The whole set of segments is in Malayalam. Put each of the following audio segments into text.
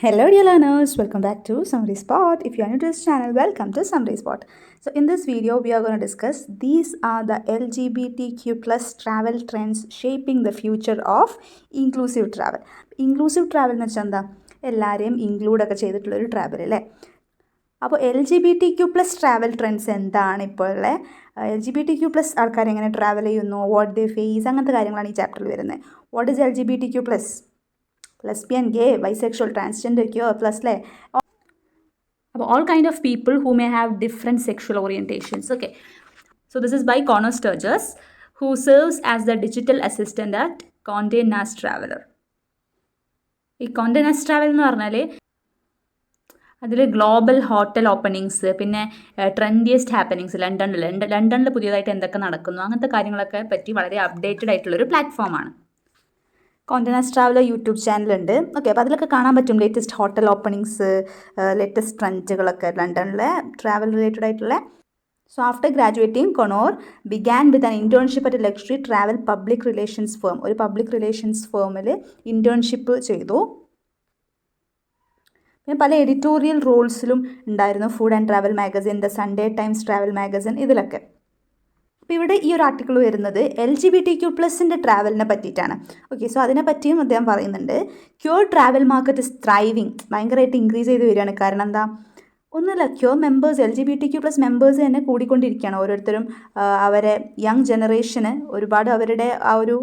Hello dear learners, welcome back to Summary Spot. If you are new to this channel, welcome to Summary Spot. So in this video, we are going to discuss these are the LGBTQ plus travel trends shaping the future of inclusive travel. Inclusive travel എന്ന് വെച്ചാൽ എന്താ എല്ലാവരെയും ഇൻക്ലൂഡ് ഒക്കെ ചെയ്തിട്ടുള്ളൊരു ട്രാവൽ അല്ലേ. അപ്പോൾ LGBTQ പ്ലസ് ട്രാവൽ ട്രെൻഡ്സ് എന്താണ് ഇപ്പോൾ ഉള്ളത്, LGBTQ പ്ലസ് ആൾക്കാർ എങ്ങനെ ട്രാവൽ ചെയ്യുന്നു, വാട്ട് ദേ ഫേസ്, അങ്ങനത്തെ കാര്യങ്ങളാണ് ഈ ചാപ്റ്ററിൽ വരുന്നത്. What is LGBTQ plus? Lesbian, gay, bisexual, transgender, queer, plus all kind of people who may have different sexual orientations. Okay, so this is by Connor Sturgis, who serves as the digital assistant at Condé Nast Traveler. ഈ Condé Nast Traveler എന്ന് പറഞ്ഞാൽ അതിൽ ഗ്ലോബൽ ഹോട്ടൽ ഓപ്പണിങ്സ്, പിന്നെ ട്രെൻഡിയസ്റ്റ് ഹാപ്പനിങ്സ്, ലണ്ടനിൽ പുതിയതായിട്ട് എന്തൊക്കെ നടക്കുന്നു, അങ്ങനത്തെ കാര്യങ്ങളൊക്കെ പറ്റി വളരെ അപ്ഡേറ്റഡ് ആയിട്ടുള്ളൊരു പ്ലാറ്റ്ഫോമാണ്. Condé Nast Traveler യൂട്യൂബ് ചാനലുണ്ട്. ഓക്കെ, അപ്പോൾ അതിലൊക്കെ കാണാൻ പറ്റും ലേറ്റസ്റ്റ് ഹോട്ടൽ ഓപ്പണിങ്സ്, ലേറ്റസ്റ്റ് ട്രെൻഡുകളൊക്കെ ലണ്ടനിലെ ട്രാവൽ റിലേറ്റഡ് ആയിട്ടുള്ള. So after graduating, Conor began with an internship at luxury travel public relations firm. ഒരു പബ്ലിക് റിലേഷൻസ് ഫേമിൽ ഇൻറ്റേൺഷിപ്പ് ചെയ്തു. പിന്നെ പല എഡിറ്റോറിയൽ റോൾസിലും ഉണ്ടായിരുന്നു. Food and travel magazine, the Sunday Times travel magazine, ഇതിലൊക്കെ. അപ്പോൾ ഇവിടെ ഈ ഒരു ആർട്ടിക്കിൾ വരുന്നത് LGBTQ പ്ലസിൻ്റെ ട്രാവലിനെ പറ്റിയിട്ടാണ്. ഓക്കെ, സോ അതിനെ പറ്റിയും അദ്ദേഹം പറയുന്നുണ്ട്. Queer travel market is thriving, ഭയങ്കരമായിട്ട് ഇൻക്രീസ് ചെയ്ത് വരികയാണ്. കാരണം എന്താ, ഒന്നുമില്ല, queer members, LGBTQ plus members തന്നെ കൂടിക്കൊണ്ടിരിക്കുകയാണ്. ഓരോരുത്തരും അവരെ യങ് ജനറേഷന് ഒരുപാട് അവരുടെ ആ ഒരു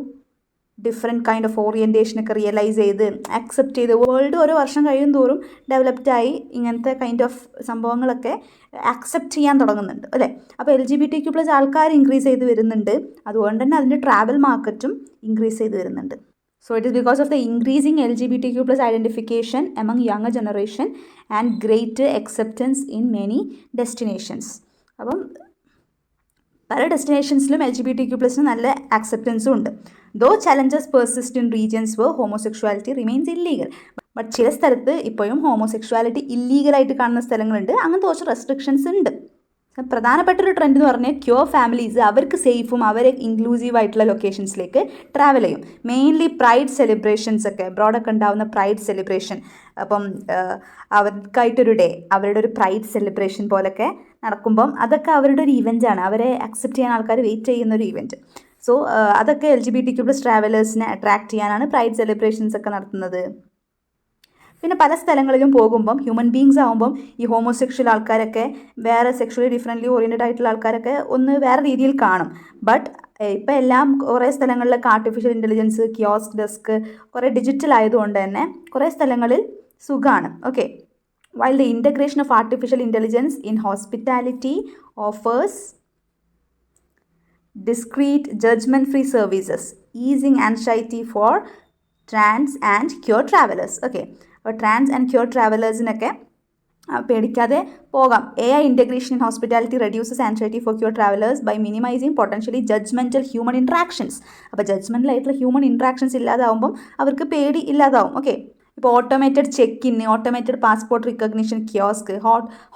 ഡിഫറെൻറ്റ് കൈൻഡ് ഓഫ് ഓറിയൻറ്റേഷനൊക്കെ റിയലൈസ് ചെയ്ത് അക്സെപ്റ്റ് ചെയ്ത് വേൾഡ് ഓരോ വർഷം കഴിയും തോറും ഡെവലപ്ഡായി ഇങ്ങനത്തെ കൈൻഡ് ഓഫ് സംഭവങ്ങളൊക്കെ അക്സെപ്റ്റ് ചെയ്യാൻ തുടങ്ങുന്നുണ്ട് അല്ലേ. അപ്പോൾ LGBTQ പ്ലസ് ആൾക്കാർ ഇൻക്രീസ് ചെയ്ത് വരുന്നുണ്ട്. അതുകൊണ്ട് തന്നെ അതിൻ്റെ ട്രാവൽ മാർക്കറ്റും ഇൻക്രീസ് ചെയ്ത് വരുന്നുണ്ട്. So it is because of the increasing LGBTQ plus identification among younger generation and great acceptance in many destinations. അപ്പം പല ഡെസ്റ്റിനേഷൻസിലും LGBTQ പ്ലസിന് നല്ല അക്സെപ്റ്റൻസും ഉണ്ട്. Though challenges persist in regions where homosexuality remains illegal. But ചില സ്ഥലത്ത് ഇപ്പോഴും ഹോമോസെക്ഷുവാലിറ്റി ഇല്ലീഗലായിട്ട് കാണുന്ന സ്ഥലങ്ങളുണ്ട്. അങ്ങനത്തെ കുറച്ച് റെസ്ട്രിക്ഷൻസ് ഉണ്ട്. പ്രധാനപ്പെട്ടൊരു ട്രെൻഡ് എന്ന് പറഞ്ഞാൽ ക്യൂർ ഫാമിലീസ് അവർക്ക് സേഫും അവരെ ഇൻക്ലൂസീവ് ആയിട്ടുള്ള ലൊക്കേഷൻസിലേക്ക് ട്രാവൽ ചെയ്യും. മെയിൻലി പ്രൈഡ് സെലിബ്രേഷൻസ് ഒക്കെ എബ്രോഡൊക്കെ ഉണ്ടാവുന്ന പ്രൈഡ് സെലിബ്രേഷൻ, അപ്പം അവർക്കായിട്ടൊരു ഡേ, അവരുടെ ഒരു പ്രൈഡ് സെലിബ്രേഷൻ പോലൊക്കെ നടക്കുമ്പം അതൊക്കെ അവരുടെ ഒരു ഇവൻ്റാണ്. അവരെ അക്സെപ്റ്റ് ചെയ്യാൻ ആൾക്കാർ വെയിറ്റ് ചെയ്യുന്നൊരു ഇവൻറ്റ്. സോ അതൊക്കെ LGBTQ പ്ലസ് ട്രാവലേഴ്സിനെ അട്രാക്റ്റ് ചെയ്യാനാണ് പ്രൈഡ് സെലിബ്രേഷൻസ് ഒക്കെ നടത്തുന്നത്. പിന്നെ പല സ്ഥലങ്ങളിലും പോകുമ്പം ഹ്യൂമൻ ബീങ്സ് ആകുമ്പം ഈ ഹോമോസെക്ഷൽ ആൾക്കാരൊക്കെ വേറെ സെക്ഷലി ഡിഫറെൻ്റ്ലി ഓറിയൻറ്റഡ് ആയിട്ടുള്ള ആൾക്കാരൊക്കെ ഒന്ന് വേറെ രീതിയിൽ കാണും. ബട്ട് ഇപ്പം എല്ലാം കുറേ സ്ഥലങ്ങളിലൊക്കെ ആർട്ടിഫിഷ്യൽ ഇൻ്റലിജൻസ്, കിയോസ്ക് ഡെസ്ക് കുറേ ഡിജിറ്റൽ ആയതുകൊണ്ട് തന്നെ കുറേ സ്ഥലങ്ങളിൽ സുഖമാണ്. Okay, while the integration of artificial intelligence in hospitality offers discreet judgment-free services, easing anxiety for trans and queer travelers. Okay, അപ്പോൾ ട്രാൻസ് ആൻഡ് ക്യൂർ ട്രാവലേഴ്സിനൊക്കെ പേടിക്കാതെ പോകാം. AI integration in hospitality reduces anxiety for queer travelers by minimizing potentially judgmental human interactions. അപ്പോൾ ജഡ്ജ്മെൻ്റൽ ആയിട്ടുള്ള ഹ്യൂമൻ ഇൻട്രാക്ഷൻസ് ഇല്ലാതാവുമ്പം അവർക്ക് പേടി ഇല്ലാതാവും. ഓക്കെ, ഇപ്പോൾ automated check in, automated passport recognition kiosk,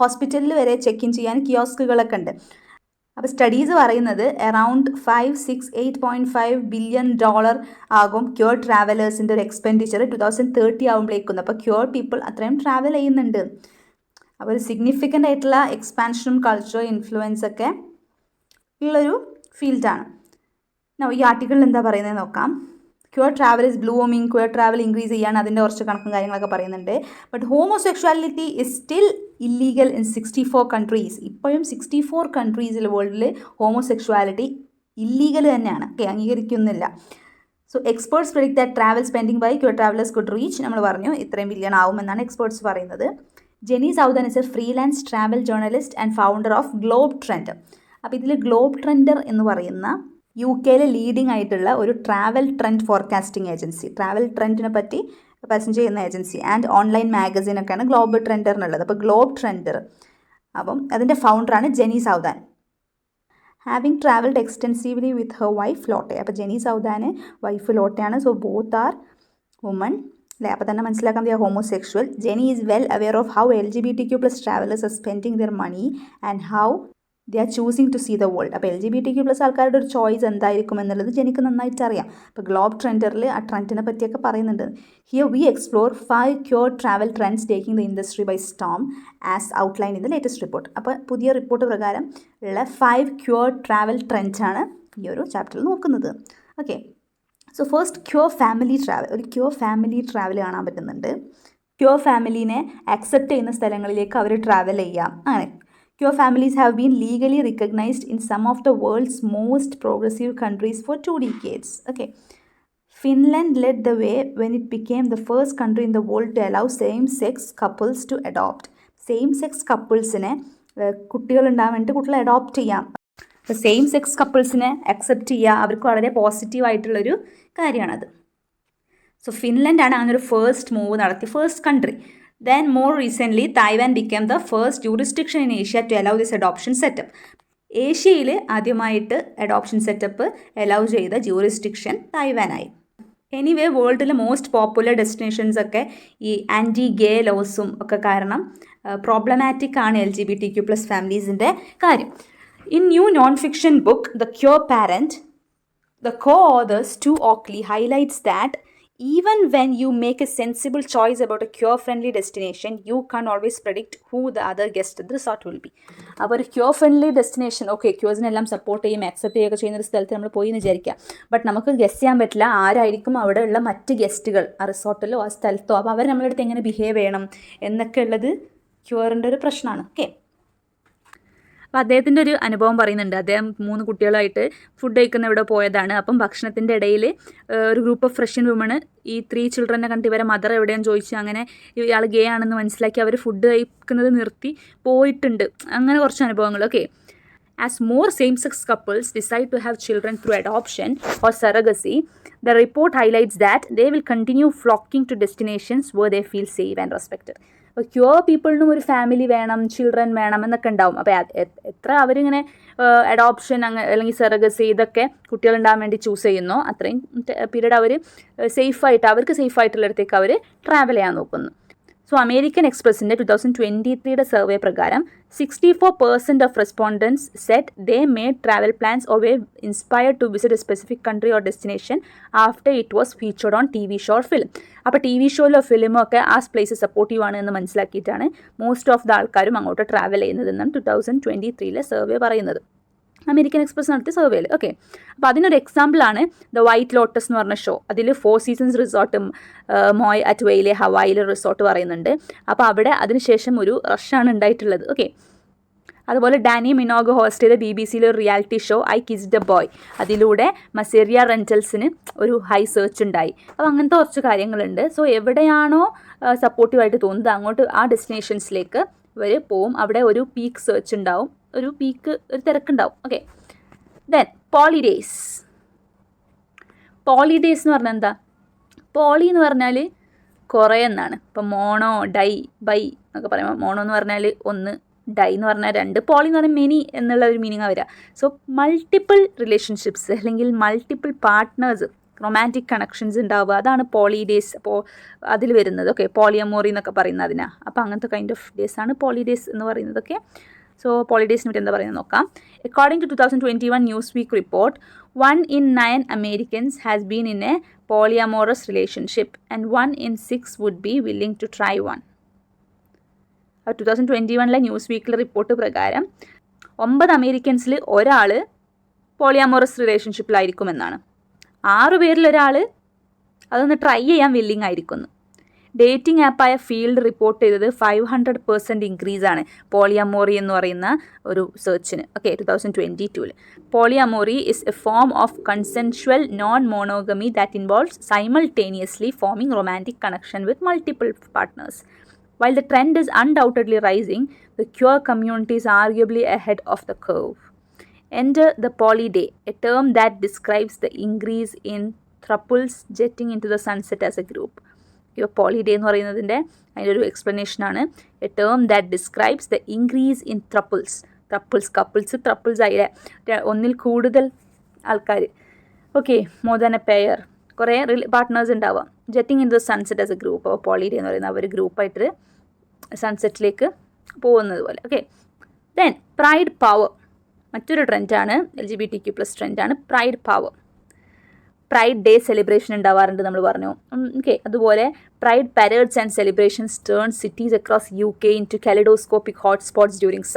ഹോസ്പിറ്റലിൽ വരെ ചെക്ക് ഇൻ ചെയ്യാൻ കിയോസ്കുകളൊക്കെ ഉണ്ട്. അപ്പോൾ സ്റ്റഡീസ് പറയുന്നത് അറൗണ്ട് 568.5 ബില്യൺ ഡോളർ ആകും ക്യൂർ ട്രാവലേഴ്സിൻ്റെ ഒരു എക്സ്പെൻഡിച്ചർ 2030 ആകുമ്പോഴേക്കും. അപ്പോൾ ക്യൂർ പീപ്പിൾ അത്രയും ട്രാവൽ ചെയ്യുന്നുണ്ട്. അപ്പോൾ ഒരു സിഗ്നിഫിക്കൻ്റ് ആയിട്ടുള്ള എക്സ്പാൻഷനും കൾച്ചറൽ ഇൻഫ്ലുവൻസ് ഒക്കെ ഉള്ളൊരു ഫീൽഡാണ്. ഈ ആർട്ടിക്കിളിൽ എന്താ പറയുന്നത് നോക്കാം. Queer travel is blooming, queer travel increase ചെയ്യാണ്, അതിൻ്റെ കുറച്ച് കണക്കും കാര്യങ്ങളൊക്കെ പറയുന്നുണ്ട്. But homosexuality is still illegal in 64 countries. ഇപ്പോഴും 64 കൺട്രീസിൽ വേൾഡിൽ ഹോമോസെക്ഷുവാലിറ്റി ഇല്ലീഗൽ തന്നെയാണ്. ഓക്കെ, അംഗീകരിക്കുന്നില്ല. So experts predict that travel spending by queer travellers could reach, നമ്മൾ പറഞ്ഞു, ഇത്രയും ബില്യൺ ആവുമെന്നാണ് എക്സ്പേർട്സ് പറയുന്നത്. Jenny Southan is a freelance travel journalist and founder of Globe Trend. അപ്പോൾ ഇതിൽ ഗ്ലോബ് ട്രെൻഡർ എന്ന് പറയുന്ന UK ലീഡിംഗ് ആയിട്ടുള്ള ഒരു travel trend forecasting agency, travel ട്രെൻഡിനെ പറ്റി പരസ്യം ചെയ്യുന്ന ഏജൻസി ആൻഡ് ഓൺലൈൻ മാഗസിനൊക്കെയാണ് ഗ്ലോബൽ ട്രെൻഡർ എന്നുള്ളത്. അപ്പോൾ ഗ്ലോബ് ട്രെൻഡർ, അപ്പം അതിൻ്റെ ഫൗണ്ടറാണ് Jenny Southan. Having travelled extensively with her wife Lotte. അപ്പോൾ ജെനി സൗദാന് വൈഫ് ലോട്ടയാണ്. സോ ബോത്ത് ആർ വുമൺ അല്ലേ. അപ്പോൾ തന്നെ മനസ്സിലാക്കാൻ they are homosexual. Jenny is well aware of how LGBTQ plus travellers are spending their money and how they are choosing to see the world. അപ്പോൾ LGBTQ+ ആൾക്കാരുടെ ഒരു ചോയ്സ് എന്തായിരിക്കും എന്നുള്ളത് ജെനിക്ക് നന്നായിട്ട് അറിയാം. അപ്പോൾ ഗ്ലോബ് ട്രെൻഡറിൽ ആ ട്രെൻഡിനെ പറ്റിയൊക്കെ പറയുന്നുണ്ട്. Here we explore 5 queer travel trends taking the industry by storm as outline in the latest report. അപ്പോൾ പുതിയ റിപ്പോർട്ട് പ്രകാരം ഉള്ള 5 ക്യൂർ ട്രാവൽ ട്രെൻഡ്സാണ് ഈ ഒരു ചാപ്റ്ററിൽ നോക്കുന്നത്. Okay, so first queer family travel. ഒരു ക്യൂർ ഫാമിലി ട്രാവൽ കാണാൻ പറ്റുന്നുണ്ട്. ക്യൂർ ഫാമിലീനെ അക്സെപ്റ്റ് ചെയ്യുന്ന സ്ഥലങ്ങളിലേക്ക് അവർ ട്രാവൽ ചെയ്യാം. അങ്ങനെ queer families have been legally recognised in some of the world's most progressive countries for 2 decades. ഓക്കെ, Finland led the way when it became the first country in the world to allow same-sex couples to adopt. Same-sex couples-നെ കുട്ടികളുണ്ടാകാൻ വേണ്ടി കുട്ടികളെ അഡോപ്റ്റ് ചെയ്യാം. അപ്പോൾ സെയിം-സെക്സ് കപ്പിൾസിനെ അക്സെപ്റ്റ് ചെയ്യുക അവർക്ക് വളരെ പോസിറ്റീവായിട്ടുള്ളൊരു കാര്യമാണത്. സോ ഫിൻലൻഡാണ് അങ്ങനെ ഒരു ഫസ്റ്റ് മൂവ് നടത്തി, first country. Then more recently, Taiwan became the first jurisdiction in Asia to allow this adoption setup. ഏഷ്യയിൽ ആദ്യമായിട്ട് അഡോപ്ഷൻ സെറ്റപ്പ് അലൗ ചെയ്ത ജൂറിസ്ഡിക്ഷൻ തായ്വാനായി. എനിവേ വേൾഡിലെ മോസ്റ്റ് പോപ്പുലർ ഡെസ്റ്റിനേഷൻസ് ഒക്കെ ഈ ആൻറ്റി ഗേ ലോസും ഒക്കെ കാരണം പ്രോബ്ലമാറ്റിക് ആണ് LGBTQ+ ഫാമിലീസിൻ്റെ കാര്യം. In new non-fiction book, The Queer Parent, the co-author Stu Oakley highlights that even when you make a sensible choice about a queer-friendly destination, you can't always predict who the other guest at the resort will be. അപ്പോൾ ഒരു ക്യൂർ-ഫ്രണ്ട്ലി ഡെസ്റ്റിനേഷൻ, ഓക്കെ, ക്യൂസിനെല്ലാം സപ്പോർട്ട് ചെയ്യും അക്സെപ്റ്റ് ചെയ്യുകയൊക്കെ ചെയ്യുന്ന ഒരു സ്ഥലത്ത് നമ്മൾ പോയി എന്ന് വിചാരിക്കുക. ബട്ട് നമുക്ക് ഗസ്റ്റ് ചെയ്യാൻ പറ്റില്ല ആരായിരിക്കും അവിടെയുള്ള മറ്റ് ഗസ്റ്റുകൾ ആ റിസോർട്ടിലോ ആ സ്ഥലത്തോ. അപ്പോൾ അവർ നമ്മളെ അടുത്ത് എങ്ങനെ ബിഹേവ് ചെയ്യണം എന്നൊക്കെ ഉള്ളത് ക്യൂറിൻ്റെ ഒരു പ്രശ്നമാണ്. ഓക്കെ, അപ്പോൾ അദ്ദേഹത്തിൻ്റെ ഒരു അനുഭവം പറയുന്നുണ്ട്. അദ്ദേഹം 3 കുട്ടികളായിട്ട് ഫുഡ് കഴിക്കുന്ന ഇവിടെ പോയതാണ്. അപ്പം ഭക്ഷണത്തിൻ്റെ ഇടയിൽ ഒരു ഗ്രൂപ്പ് ഓഫ് റഷ്യൻ വുമണ് ഈ 3 ചിൽഡ്രനെ കണ്ട് ഇവരെ മദർ എവിടെയെന്ന് ചോദിച്ചു. അങ്ങനെ ഇയാൾ ഗേ ആണെന്ന് മനസ്സിലാക്കി അവർ ഫുഡ് കഴിക്കുന്നത് നിർത്തി പോയിട്ടുണ്ട്. അങ്ങനെ കുറച്ച് അനുഭവങ്ങൾ. Okay, as more same-sex couples decide to have children through adoption or surrogacy, the report highlights that they will continue flocking to destinations where they feel safe and respected. അപ്പോൾ ക്യൂർ പീപ്പിളിനും ഒരു ഫാമിലി വേണം, ചിൽഡ്രൻ വേണം എന്നൊക്കെ ഉണ്ടാവും. അപ്പോൾ എത്ര അവരിങ്ങനെ അഡോപ്ഷൻ അല്ലെങ്കിൽ സെറഗസി ഇതൊക്കെ കുട്ടികളുണ്ടാകാൻ വേണ്ടി ചൂസ് ചെയ്യുന്നോ അത്രയും പീരീഡ് അവർ സേഫായിട്ട് അവർക്ക് സേഫായിട്ടുള്ളിടത്തേക്ക് അവർ ട്രാവൽ ചെയ്യാൻ നോക്കുന്നു. സോ അമേരിക്കൻ എക്സ്പ്രസിൻ്റെ 2023 സർവേ പ്രകാരം 64% of respondents said they made travel plans or were inspired to visit a specific country or destination after it was featured on TV show or film. അപ്പോൾ TV ഷോയിലോ ഫിലിമോ ഒക്കെ ആ പ്ലേസ് സപ്പോർട്ടീവ് ആണ് എന്ന് മനസ്സിലാക്കിയിട്ടാണ് മോസ്റ്റ് ഓഫ് ദ ആൾക്കാരും അങ്ങോട്ട് ട്രാവൽ ചെയ്യുന്നതെന്നാണ് 2023 സർവേ പറയുന്നത്. അമേരിക്കൻ എക്സ്പ്രസ് നടത്തിയ സർവേയിൽ. ഓക്കെ, അപ്പോൾ അതിനൊരു എക്സാമ്പിളാണ് ദ വൈറ്റ് ലോട്ടസ് എന്ന് പറഞ്ഞ ഷോ. അതിൽ 4 സീസൺസ് റിസോർട്ടും മോയ് അറ്റ് വെയിലെ ഹവായിലെ റിസോർട്ട് പറയുന്നുണ്ട്. അപ്പോൾ അവിടെ അതിനുശേഷം ഒരു റഷാണ് ഉണ്ടായിട്ടുള്ളത്. ഓക്കെ, അതുപോലെ ഡാനി മിനോഗ് ഹോസ്റ്റ് ചെയ്ത BBC ഒരു reality show I kissed A boy. അതിലൂടെ മസേറിയ റെൻറ്റൽസിന് ഒരു ഹൈ സെർച്ച് ഉണ്ടായി. അപ്പോൾ അങ്ങനത്തെ കുറച്ച് കാര്യങ്ങളുണ്ട്. സോ എവിടെയാണോ സപ്പോർട്ടീവായിട്ട് തോന്നുന്നത് അങ്ങോട്ട് ആ ഡെസ്റ്റിനേഷൻസിലേക്ക് ഇവർ പോവും. അവിടെ ഒരു പീക്ക് സെർച്ച് ഉണ്ടാവും, ഒരു തിരക്കുണ്ടാവും. Okay, then പോളിഡേയ്സ്. പോളിഡേയ്സ് എന്ന് പറഞ്ഞാൽ എന്താ? പോളി എന്ന് പറഞ്ഞാൽ കുറേ എന്നാണ്. ഇപ്പം മോണോ, ഡൈ, ബൈ എന്നൊക്കെ പറയുമ്പോൾ മോണോ എന്ന് പറഞ്ഞാൽ 1, ഡൈ എന്ന് പറഞ്ഞാൽ 2, പോളി എന്ന് പറഞ്ഞാൽ മെനി എന്നുള്ള ഒരു മീനിങ് വരിക. സോ മൾട്ടിപ്പിൾ റിലേഷൻഷിപ്സ് അല്ലെങ്കിൽ മൾട്ടിപ്പിൾ പാർട്ട്നേഴ്സ്, റൊമാൻറ്റിക് കണക്ഷൻസ് ഉണ്ടാവുക, അതാണ് പോളിഡേയ്സ്. അപ്പോൾ അതിൽ വരുന്നത്. ഓക്കെ, പോളിയമോറി എന്നൊക്കെ പറയുന്നത് അതിനാ. അപ്പോൾ അങ്ങനത്തെ കൈൻഡ് ഓഫ് ഡേയ്സ് ആണ് പോളിഡേയ്സ് എന്ന് പറയുന്നതൊക്കെ. സോ പോളിഡേയ്സിനെ പറ്റി എന്താ പറയുന്നത് നോക്കാം. According to 2021 Newsweek report, 1 in 9 Americans has been in a polyamorous relationship and 1 in 6 would be willing to try one. 2021 news report പ്രകാരം 9 അമേരിക്കൻസിൽ ഒരാൾ പോളിയാമോറസ് റിലേഷൻഷിപ്പിലായിരിക്കുമെന്നാണ്. 6 പേരിൽ ഒരാൾ അതൊന്ന് ട്രൈ ചെയ്യാൻ വില്ലിങ് ആയിരിക്കുന്നു. ഡേറ്റിംഗ് ആപ്പായ ഫീൽഡ് റിപ്പോർട്ട് ചെയ്തത് 500% ഇൻക്രീസാണ് പോളിയമോറി എന്ന് പറയുന്ന ഒരു സെർച്ചിന്. Okay, 2022. Polyamory is a form of consensual non monogamy that involves simultaneously forming romantic connection with multiple partners. While the trend is undoubtedly rising, the queer community is arguably ahead of the curve. Enter the polyday, a term that describes the increase in thruples jetting into the sunset as a group. Polyday എന്ന് പറയുന്നതിൻ്റെ അതിൻ്റെ ഒരു എക്സ്പ്ലനേഷനാണ്. A term that describes the increase in throuples. Throuples ആയില്ലേ, ഒന്നിൽ കൂടുതൽ ആൾക്കാർ. Okay, more than a pair, കുറേ പാർട്ട്നേഴ്സ് ഉണ്ടാവാം. Jetting in the sunset as a group. അപ്പോൾ പോളിഡേ എന്ന് പറയുന്നത് അവർ ഗ്രൂപ്പായിട്ട് സൺസെറ്റിലേക്ക് പോകുന്നത് പോലെ. Okay, then pride power. മറ്റൊരു ട്രെൻഡാണ് LGBTQ+ ട്രെൻഡാണ് pride power. Pride day celebration ഉണ്ടാവാറുണ്ട് നമ്മൾ പറഞ്ഞു. ഓക്കെ, അതുപോലെ pride parades and celebrations turn cities across UK into kaleidoscopic hotspots during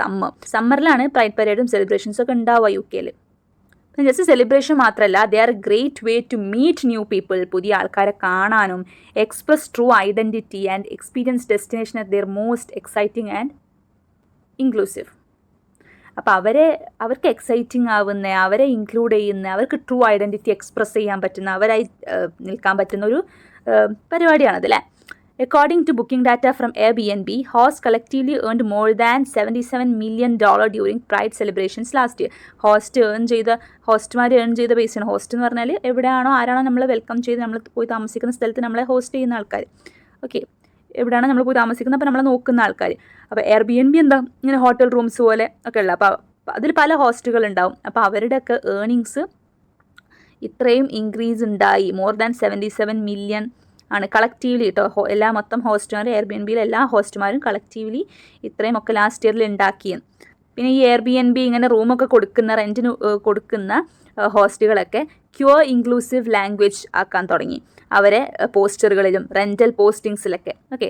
സമ്മറിലാണ് പ്രൈഡ് പരേഡും സെലിബ്രേഷൻസും ഒക്കെ ഉണ്ടാവുക UK. ജസ്റ്റ് സെലിബ്രേഷൻ മാത്രമല്ല, they are a great way to meet new people, പുതിയ ആൾക്കാരെ കാണാനും express true identity and experience destination at their most exciting and inclusive. അപ്പോൾ അവർക്ക് എക്സൈറ്റിംഗ് ആവുന്ന, അവരെ ഇൻക്ലൂഡ് ചെയ്യുന്ന, അവർക്ക് ട്രൂ ഐഡൻറ്റിറ്റി എക്സ്പ്രസ് ചെയ്യാൻ പറ്റുന്ന, അവരായി നിൽക്കാൻ പറ്റുന്ന ഒരു പരിപാടിയാണത് അല്ലേ. According to booking data from Airbnb, hosts collectively earned more than $77 million during Pride celebrations last year. ഹോസ്റ്റ്മാർ ഏൺ ചെയ്ത പൈസയാണ്. ഹോസ്റ്റ് എന്ന് പറഞ്ഞാൽ എവിടെയാണോ ആരാണോ നമ്മളെ വെൽക്കം ചെയ്ത് നമ്മൾ പോയി താമസിക്കുന്ന സ്ഥലത്ത് നമ്മളെ ഹോസ്റ്റ് ചെയ്യുന്ന ആൾക്കാർ. ഓക്കെ, എവിടെയാണ് നമ്മൾ പോയി താമസിക്കുന്നത്, അപ്പോൾ നമ്മളെ നോക്കുന്ന ആൾക്കാർ. അപ്പോൾ Airbnb എന്താ ഇങ്ങനെ ഹോട്ടൽ റൂംസ് പോലെ ഒക്കെ ഉള്ള, അപ്പോൾ അതിൽ പല ഹോസ്റ്റുകൾ ഉണ്ടാവും. അപ്പോൾ അവരുടെയൊക്കെ ഏർണിങ്സ് ഇത്രയും ഇൻക്രീസ് ഉണ്ടായി. മോർ ദാൻ 77 മില്യൺ ആണ് കളക്റ്റീവ്ലി കേട്ടോ. എല്ലാ മൊത്തം ഹോസ്റ്റുമാരും Airbnb എല്ലാ ഹോസ്റ്റുമാരും കളക്റ്റീവ്ലി ഇത്രയും ഒക്കെ ലാസ്റ്റ് ഇയറിൽ ഉണ്ടാക്കിയത്. പിന്നെ ഈ Airbnb ഇങ്ങനെ റൂമൊക്കെ കൊടുക്കുന്ന, റെൻറ്റിന് കൊടുക്കുന്ന ഹോസ്റ്റുകളൊക്കെ ക്യൂർ ഇൻക്ലൂസീവ് ലാംഗ്വേജ് ആക്കാൻ തുടങ്ങി അവരെ പോസ്റ്ററുകളിലും റെൻ്റൽ പോസ്റ്റിങ്സിലൊക്കെ. ഓക്കെ,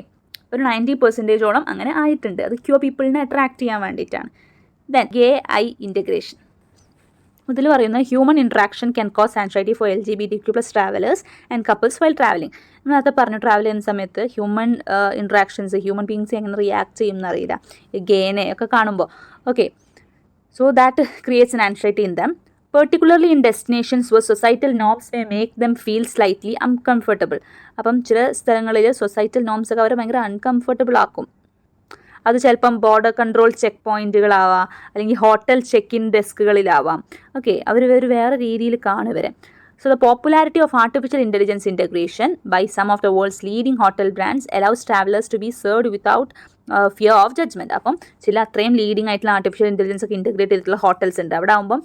ഒരു 90% അങ്ങനെ ആയിട്ടുണ്ട്. അത് ക്യൂർ പീപ്പിളിനെ അട്രാക്ട് ചെയ്യാൻ വേണ്ടിയിട്ടാണ്. Then AI integration. ഇതിൽ പറയുന്ന human interaction can cause anxiety for LGBTQ+ travellers and couples while travelling. നമ്മൾ നേരത്തെ പറഞ്ഞു, ട്രാവൽ ചെയ്യുന്ന സമയത്ത് ഹ്യൂമൻ ഇൻട്രാക്ഷൻസ്, ഹ്യൂമൻ ബീങ്സ് എങ്ങനെ റിയാക്ട് ചെയ്യുമെന്ന് അറിയില്ല, ഗേനെ ഒക്കെ കാണുമ്പോൾ. Okay, so that creates an anxiety in them, particularly in destinations where societal norms may make them feel slightly uncomfortable. അപ്പം ചില സ്ഥലങ്ങളിൽ സൊസൈറ്റൽ നോംസ് ഒക്കെ അവരെ ഭയങ്കര അൺകംഫർട്ടബിൾ ആക്കും. അത് ചിലപ്പം ബോർഡർ കൺട്രോൾ ചെക്ക് പോയിന്റുകളാവാം, അല്ലെങ്കിൽ ഹോട്ടൽ ചെക്ക് ഇൻ ഡെസ്കുകളിലാവാം. ഓക്കെ, അവർ വേറെ രീതിയിൽ കാണുവരെ. So the popularity of artificial intelligence integration by some of the world's leading hotel brands allows travelers to be served without fear of judgment. അപ്പം ചില അത്രയും ലീഡിങ് ആയിട്ടുള്ള ആർട്ടിഫിഷ്യൽ ഇൻ്റലിജൻസ് ഒക്കെ ഇൻറ്റഗ്രേറ്റ് ചെയ്തിട്ടുള്ള ഹോട്ടൽസ് ഉണ്ട്. അവിടെ ആകുമ്പം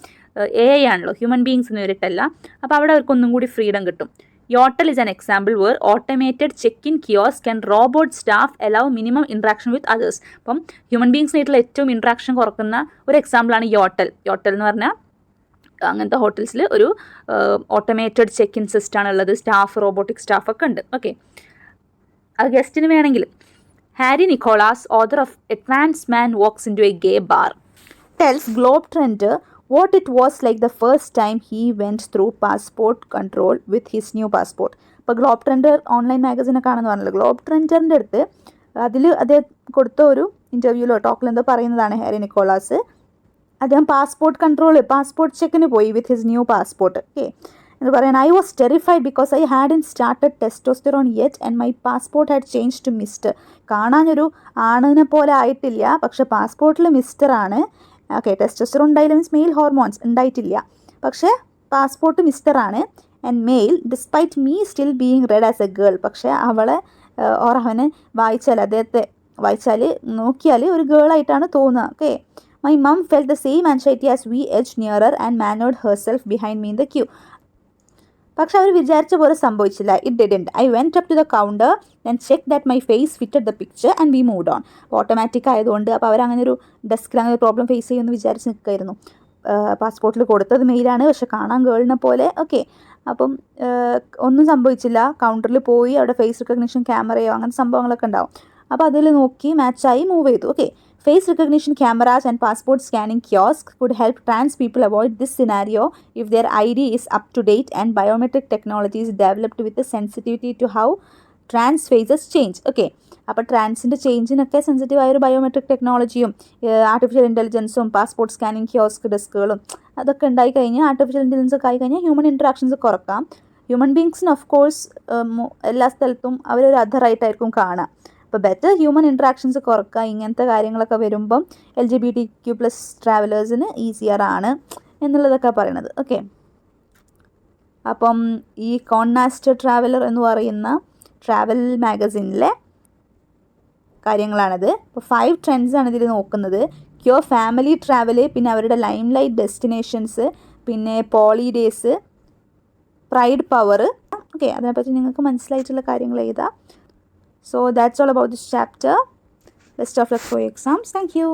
AI ആണല്ലോ, ഹ്യൂമൻ ബീങ്സ് നേരിട്ടല്ല. അപ്പോൾ അവിടെ അവർക്ക് ഒന്നും കൂടി ഫ്രീഡം കിട്ടും. Yotel is an example where automated check-in kiosk and robot staff allow minimum interaction with others. അപ്പം ഹ്യൂമൻ ബീങ്സിനായിട്ടുള്ള ഏറ്റവും ഇൻട്രാക്ഷൻ കുറക്കുന്ന ഒരു എക്സാമ്പിളാണ് യോട്ടൽ. യോട്ടൽ എന്ന് പറഞ്ഞാൽ അങ്ങനത്തെ ഹോട്ടൽസിൽ ഒരു ഓട്ടോമേറ്റഡ് ചെക്ക് ഇൻ സിസ്റ്റമാണ് ഉള്ളത്. സ്റ്റാഫ്, റോബോട്ടിക് സ്റ്റാഫൊക്കെ ഉണ്ട്. ഓക്കെ, അത് ഗസ്റ്റിന് വേണമെങ്കിൽ. Harry Nicholas, author of a trans man walks into a gay bar, tells Globe Trender what it was like the first time he went through passport control with his new passport. ഇപ്പോൾ ഗ്ലോബ് ട്രെൻഡർ ഓൺലൈൻ മാഗസിനൊക്കെ ആണെന്ന് പറഞ്ഞല്ലോ. ഗ്ലോബ് ട്രെൻഡറിൻ്റെ അടുത്ത് അതിൽ അദ്ദേഹം കൊടുത്ത ഒരു ഇൻ്റർവ്യൂവിലോ ടോക്കിൽ എന്തോ പറയുന്നതാണ് ഹാരി നിക്കോളാസ്. അദ്ദേഹം പാസ്പോർട്ട് ചെക്കിന് പോയി with his new passport. Okay, എന്ന് പറയാൻ, I was terrified because I hadn't started testosterone yet and my passport had change to mister. കാണാനൊരു ആണിനെ പോലെ ആയിട്ടില്ല, പക്ഷെ പാസ്പോർട്ടിൽ മിസ്റ്റർ ആണ്. ഓക്കെ, ടെസ്റ്റോസ്റ്റെറോൺ ഉണ്ടായില്ല, മീൻസ് മെയിൽ ഹോർമോൺസ് ഉണ്ടായിട്ടില്ല, പക്ഷേ പാസ്പോർട്ട് മിസ്റ്റർ ആണ്. And male despite me still being read as a girl. പക്ഷേ അവളെ അവനെ അദ്ദേഹത്തെ നോക്കിയാൽ ഒരു ഗേളായിട്ടാണ് തോന്നുക. Okay, my mum felt the same anxiety as we edged nearer and maneuvered herself behind me in the queue. പക്ഷെ അവർ വിചാരിച്ച പോലെ സംഭവിച്ചില്ല. It didn't. I went up to the counter and checked that my face fitted the picture and we moved on. Automatic ആയതുകൊണ്ട് അപ്പോൾ അവരങ്ങനെ ഒരു ഡെസ്കിൽ അങ്ങനെ ഒരു പ്രോബ്ലം ഫേസ് ചെയ്യുമെന്ന് വിചാരിച്ച് നിൽക്കുമായിരുന്നു. പാസ്പോർട്ടിൽ കൊടുത്തത് മെയിലാണ്, പക്ഷെ കാണാൻ ഗേളിനെ പോലെ. ഓക്കെ, അപ്പം ഒന്നും സംഭവിച്ചില്ല. കൗണ്ടറിൽ പോയി അവിടെ ഫേസ് റിക്കഗ്നിഷൻ ക്യാമറയോ അങ്ങനത്തെ സംഭവങ്ങളൊക്കെ ഉണ്ടാവും. അപ്പോൾ അതിൽ നോക്കി മാച്ചായി മൂവ് ചെയ്തു. Okay, face recognition cameras and passport scanning kiosks could help trans people avoid this scenario if their ID is up to date and biometric technology is developed with a sensitivity to how trans faces change. Okay, അപ്പോൾ ട്രാൻസിൻ്റെ ചേഞ്ചിനൊക്കെ സെൻസിറ്റീവ് ആയൊരു ബയോമെട്രിക് ടെക്നോളജിയും ആർട്ടിഫിഷ്യൽ ഇൻ്റലിജൻസും പാസ്പോർട്ട് സ്കാനിങ് കിയോസ്ക് ഡെസ്കുകളും അതൊക്കെ ഉണ്ടായി കഴിഞ്ഞാൽ, ആർട്ടിഫിഷ്യൽ ഇൻ്റലിജൻസ് ഒക്കെ ആയി കഴിഞ്ഞാൽ ഹ്യൂമൻ ഇൻട്രാക്ഷൻസ് കുറക്കാം. ഹ്യൂമൻ ബീങ്സിന് ഓഫ് കോഴ്സ് എല്ലാ സ്ഥലത്തും അവരൊരു അദറായിട്ടായിരിക്കും കാണാം. അപ്പോൾ ബെറ്റർ ഹ്യൂമൻ ഇൻട്രാക്ഷൻസ് കുറക്കുക. ഇങ്ങനത്തെ കാര്യങ്ങളൊക്കെ വരുമ്പം LGBTQ+ ട്രാവലേഴ്സിന് ഈസിയർ ആണ് എന്നുള്ളതൊക്കെ പറയണത്. ഓക്കെ, അപ്പം ഈ കോൺനാസ്റ്റർ ട്രാവലർ എന്ന് പറയുന്ന ട്രാവൽ മാഗസിനിലെ കാര്യങ്ങളാണത്. ഇപ്പോൾ 5 ട്രെൻഡ്സാണ് ഇതിൽ നോക്കുന്നത്. ക്യൂർ ഫാമിലി ട്രാവല്, പിന്നെ അവരുടെ ലൈം ലൈറ്റ് ഡെസ്റ്റിനേഷൻസ്, പിന്നെ പോളിഡേയ്സ്, പ്രൈഡ് പവർ. ഓക്കെ, അതിനെപ്പറ്റി നിങ്ങൾക്ക് മനസ്സിലായിട്ടുള്ള കാര്യങ്ങൾ എഴുതാം. So that's all about this chapter. Best of luck for your exams. Thank you.